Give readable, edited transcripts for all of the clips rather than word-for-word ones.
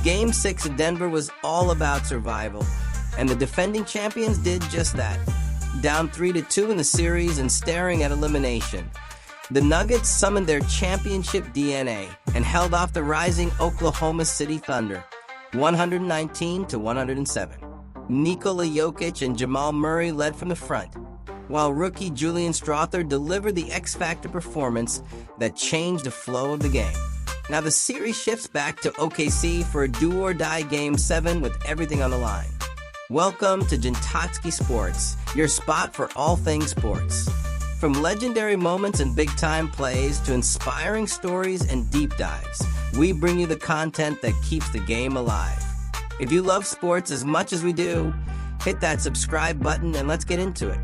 Game 6 in Denver was all about survival, and the defending champions did just that. Down 3-2 in the series and staring at elimination, the Nuggets summoned their championship DNA and held off the rising Oklahoma City Thunder, 119-107. Nikola Jokić and Jamal Murray led from the front, while rookie Julian Strawther delivered the X-Factor performance that changed the flow of the game. Now the series shifts back to OKC for a do-or-die Game 7 with everything on the line. Welcome to Jintatski Sports, your spot for all things sports. From legendary moments and big-time plays to inspiring stories and deep dives, we bring you the content that keeps the game alive. If you love sports as much as we do, hit that subscribe button and let's get into it.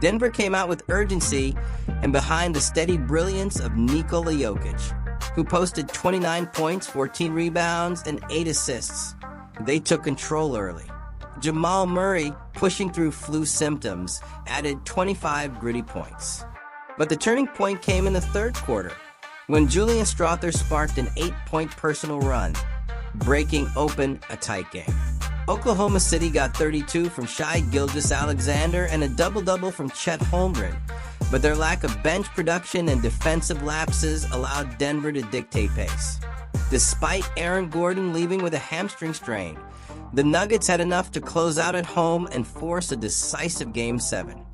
Denver came out with urgency and behind the steady brilliance of Nikola Jokić, who posted 29 points, 14 rebounds, and 8 assists. They took control early. Jamal Murray, pushing through flu symptoms, added 25 gritty points. But the turning point came in the third quarter, when Julian Strawther sparked an 8-point personal run, breaking open a tight game. Oklahoma City got 32 from Shai Gilgeous-Alexander and a double-double from Chet Holmgren, but their lack of bench production and defensive lapses allowed Denver to dictate pace. Despite Aaron Gordon leaving with a hamstring strain, the Nuggets had enough to close out at home and force a decisive Game 7.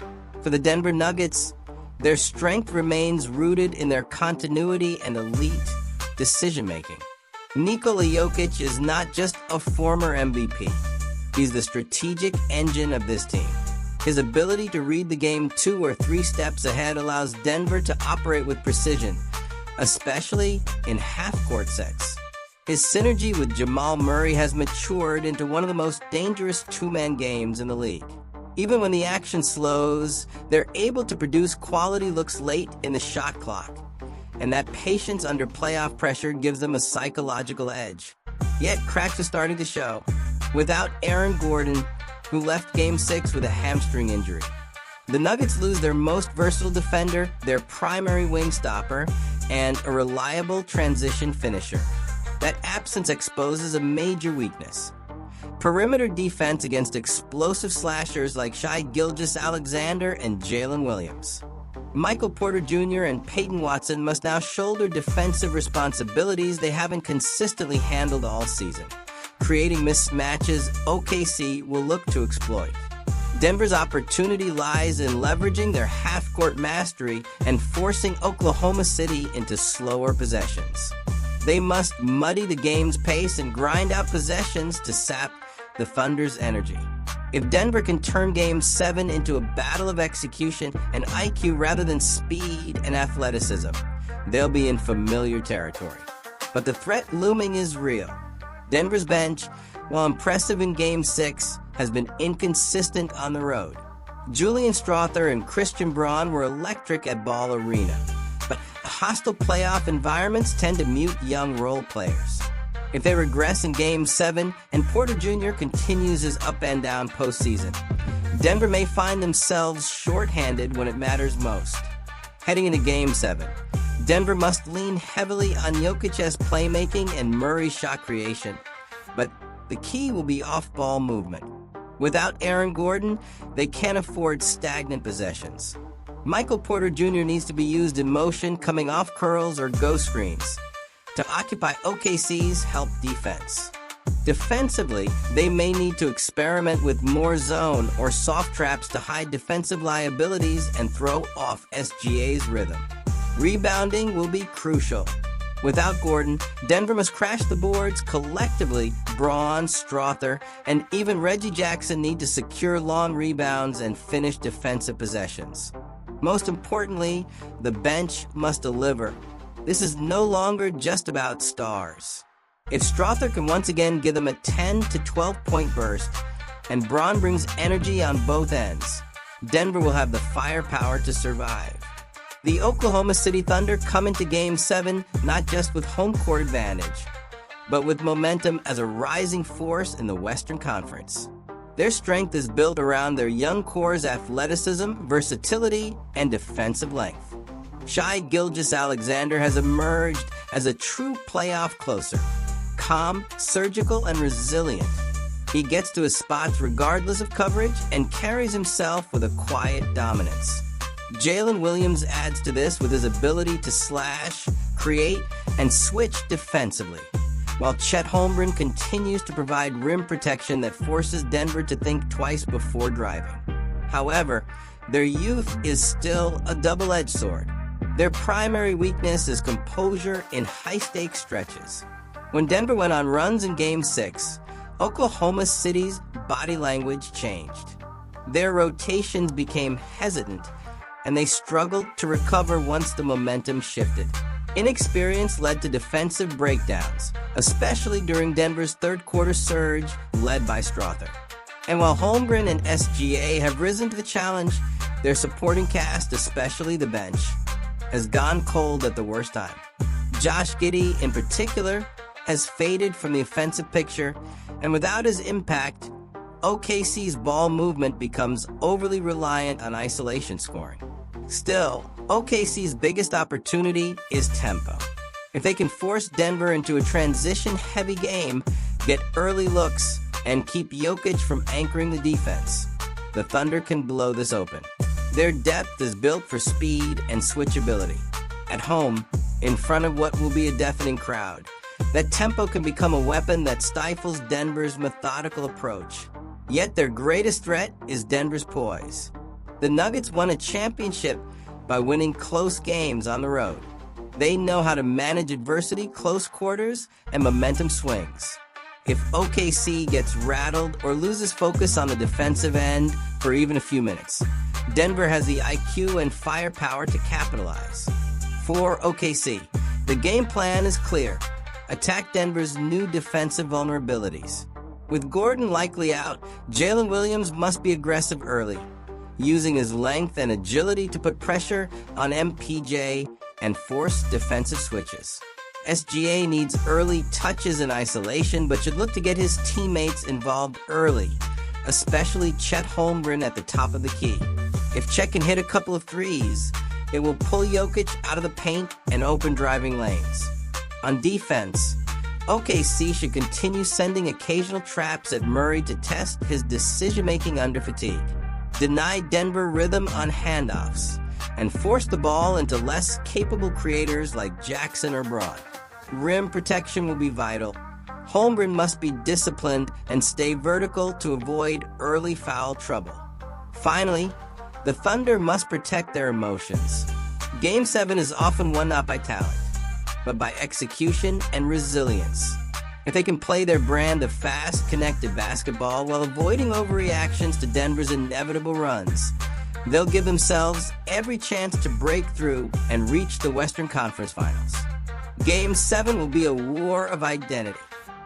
For the Denver Nuggets, their strength remains rooted in their continuity and elite decision-making. Nikola Jokić is not just a former MVP. He's the strategic engine of this team. His ability to read the game 2 or 3 steps ahead allows Denver to operate with precision, especially in half-court sets. His synergy with Jamal Murray has matured into one of the most dangerous two-man games in the league. Even when the action slows, they're able to produce quality looks late in the shot clock, and that patience under playoff pressure gives them a psychological edge. Yet cracks are starting to show. Without Aaron Gordon, who left Game 6 with a hamstring injury, the Nuggets lose their most versatile defender, their primary wing stopper, and a reliable transition finisher. That absence exposes a major weakness: perimeter defense against explosive slashers like Shai Gilgeous-Alexander and Jalen Williams. Michael Porter Jr. and Peyton Watson must now shoulder defensive responsibilities they haven't consistently handled all season, creating mismatches OKC will look to exploit. Denver's opportunity lies in leveraging their half-court mastery and forcing Oklahoma City into slower possessions. They must muddy the game's pace and grind out possessions to sap the Thunder's energy. If Denver can turn Game 7 into a battle of execution and IQ rather than speed and athleticism, they'll be in familiar territory. But the threat looming is real. Denver's bench, while impressive in Game 6, has been inconsistent on the road. Julian Strawther and Christian Braun were electric at Ball Arena, but hostile playoff environments tend to mute young role players. If they regress in Game 7 and Porter Jr. continues his up-and-down postseason, Denver may find themselves short-handed when it matters most. Heading into Game 7, Denver must lean heavily on Jokic's playmaking and Murray's shot creation, but the key will be off-ball movement. Without Aaron Gordon, they can't afford stagnant possessions. Michael Porter Jr. needs to be used in motion, coming off curls or ghost screens, to occupy OKC's help defense. Defensively, they may need to experiment with more zone or soft traps to hide defensive liabilities and throw off SGA's rhythm. Rebounding will be crucial. Without Gordon, Denver must crash the boards collectively. Braun, Strawther, and even Reggie Jackson need to secure long rebounds and finish defensive possessions. Most importantly, the bench must deliver. This is no longer just about stars. If Strawther can once again give them a 10 to 12 point burst, and Braun brings energy on both ends, Denver will have the firepower to survive. The Oklahoma City Thunder come into Game 7 not just with home court advantage, but with momentum as a rising force in the Western Conference. Their strength is built around their young core's athleticism, versatility, and defensive length. Shai Gilgeous-Alexander has emerged as a true playoff closer, calm, surgical, and resilient. He gets to his spots regardless of coverage and carries himself with a quiet dominance. Jalen Williams adds to this with his ability to slash, create, and switch defensively, while Chet Holmgren continues to provide rim protection that forces Denver to think twice before driving. However, their youth is still a double-edged sword. Their primary weakness is composure in high-stakes stretches. When Denver went on runs in Game 6, Oklahoma City's body language changed. Their rotations became hesitant, and they struggled to recover once the momentum shifted. Inexperience led to defensive breakdowns, especially during Denver's third-quarter surge led by Strother. And while Holmgren and SGA have risen to the challenge, their supporting cast, especially the bench, has gone cold at the worst time. Josh Giddey, in particular, has faded from the offensive picture, and without his impact, OKC's ball movement becomes overly reliant on isolation scoring. Still, OKC's biggest opportunity is tempo. If they can force Denver into a transition-heavy game, get early looks, and keep Jokic from anchoring the defense, the Thunder can blow this open. Their depth is built for speed and switchability. At home, in front of what will be a deafening crowd, that tempo can become a weapon that stifles Denver's methodical approach. Yet their greatest threat is Denver's poise. The Nuggets won a championship by winning close games on the road. They know how to manage adversity, close quarters, and momentum swings. If OKC gets rattled or loses focus on the defensive end for even a few minutes, Denver has the IQ and firepower to capitalize. For OKC, the game plan is clear. Attack Denver's new defensive vulnerabilities. With Gordon likely out, Jalen Williams must be aggressive early, using his length and agility to put pressure on MPJ and force defensive switches. SGA needs early touches in isolation, but should look to get his teammates involved early, especially Chet Holmgren at the top of the key. If Chet can hit a couple of threes, it will pull Jokic out of the paint and open driving lanes. On defense, OKC should continue sending occasional traps at Murray to test his decision-making under fatigue. Deny Denver rhythm on handoffs, and force the ball into less capable creators like Jackson or Braun. Rim protection will be vital. Holmgren must be disciplined and stay vertical to avoid early foul trouble. Finally, the Thunder must protect their emotions. Game 7 is often won not by talent, but by execution and resilience. If they can play their brand of fast, connected basketball while avoiding overreactions to Denver's inevitable runs, they'll give themselves every chance to break through and reach the Western Conference Finals. Game 7 will be a war of identity.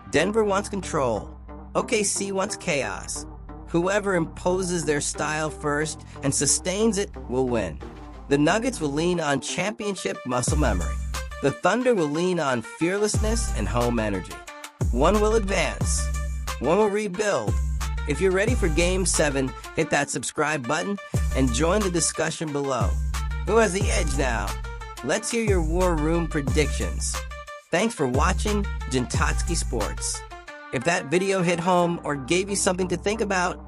Denver wants control. OKC wants chaos. Whoever imposes their style first and sustains it will win. The Nuggets will lean on championship muscle memory. The Thunder will lean on fearlessness and home energy. One will advance. One will rebuild. If you're ready for Game 7, hit that subscribe button and join the discussion below. Who has the edge now? Let's hear your War Room predictions. Thanks for watching Jintatski Sports. If that video hit home or gave you something to think about,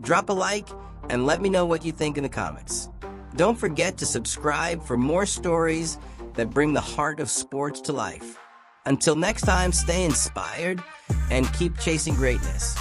drop a like and let me know what you think in the comments. Don't forget to subscribe for more stories that bring the heart of sports to life. Until next time, stay inspired and keep chasing greatness.